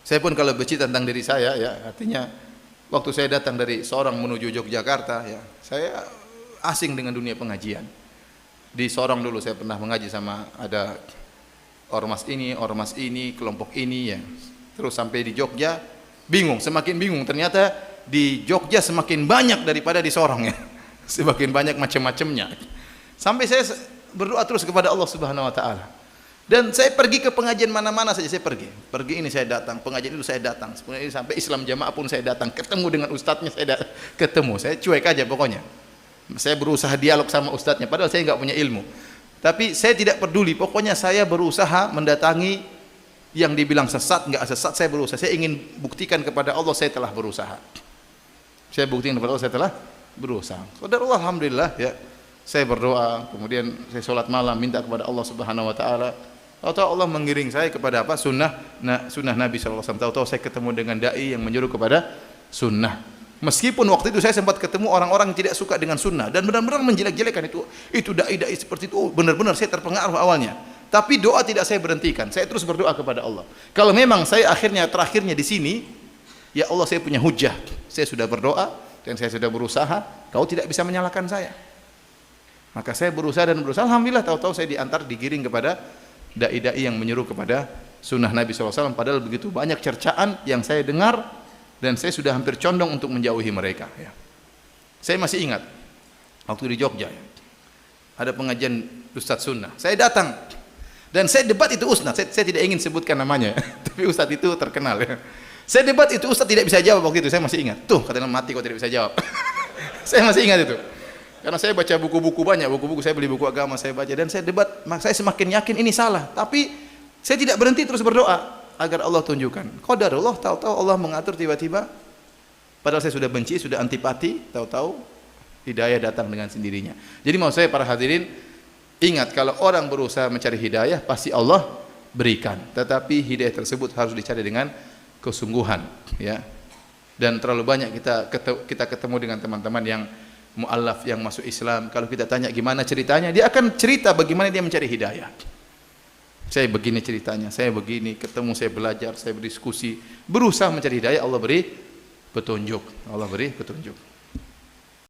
Saya pun kalau benci tentang diri saya, ya artinya waktu saya datang dari Sorong menuju Yogyakarta, ya saya asing dengan dunia pengajian. Di Sorong dulu saya pernah mengaji sama ada ormas ini, kelompok ini, ya. Terus sampai di Jogja, bingung, semakin bingung. Ternyata di Jogja semakin banyak daripada di Sorong, ya. Semakin banyak macam-macamnya. Sampai saya berdoa terus kepada Allah Subhanahu wa taala. Dan saya pergi ke pengajian mana-mana saja saya pergi. Pergi ini saya datang, pengajian itu saya datang. Sampai Islam Jamaah pun saya datang, ketemu dengan ustadznya saya ketemu. Saya cuek aja pokoknya. Saya berusaha dialog sama ustadznya padahal saya nggak punya ilmu. Tapi saya tidak peduli, pokoknya saya berusaha mendatangi yang dibilang sesat, nggak sesat, saya berusaha. Saya ingin buktikan kepada Allah saya telah berusaha. Saya buktikan kepada Allah saya telah berusaha. Saudara Allah, alhamdulillah, ya. Saya berdoa, kemudian saya sholat malam minta kepada Allah Subhanahu wa taala. Tahu-tahu Allah mengiring saya kepada apa? Sunnah Nabi sallallahu alaihi wasallam. Tahu-tahu saya ketemu dengan dai yang menyuruh kepada sunnah. Meskipun waktu itu saya sempat ketemu orang-orang yang tidak suka dengan sunnah dan benar-benar menjelek-jelekan itu dai-dai seperti itu. Benar-benar saya terpengaruh awalnya. Tapi doa tidak saya berhentikan. Saya terus berdoa kepada Allah. Kalau memang saya terakhirnya di sini, ya Allah, saya punya hujah. Saya sudah berdoa dan saya sudah berusaha, kau tidak bisa menyalahkan saya. Maka saya berusaha dan berusaha, alhamdulillah tahu-tahu saya digiring kepada dai-dai yang menyuruh kepada sunnah Nabi SAW. Padahal begitu banyak cercaan yang saya dengar dan saya sudah hampir condong untuk menjauhi mereka, ya. Saya masih ingat waktu di Jogja, ya, ada pengajian Ustadz Sunnah. Saya datang dan saya debat itu Ustadz. Saya tidak ingin sebutkan namanya, tapi Ustadz itu terkenal, ya. Saya debat itu Ustadz tidak bisa jawab waktu itu. Saya masih ingat. Tuh katanya mati kok tidak bisa jawab. Saya masih ingat itu. Karena saya baca buku-buku banyak, saya beli buku agama, saya baca dan saya debat, maka saya semakin yakin ini salah. Tapi saya tidak berhenti, terus berdoa agar Allah tunjukkan. Qadarullah, tahu-tahu Allah mengatur tiba-tiba. Padahal saya sudah benci, sudah antipati, tahu-tahu hidayah datang dengan sendirinya. Jadi mau saya para hadirin ingat, kalau orang berusaha mencari hidayah pasti Allah berikan. Tetapi hidayah tersebut harus dicari dengan kesungguhan, ya. Dan terlalu banyak kita ketemu dengan teman-teman yang mu'allaf yang masuk Islam, kalau kita tanya gimana ceritanya, dia akan cerita bagaimana dia mencari hidayah. Saya begini ceritanya, saya begini, ketemu, saya belajar, saya berdiskusi, berusaha mencari hidayah, Allah beri petunjuk.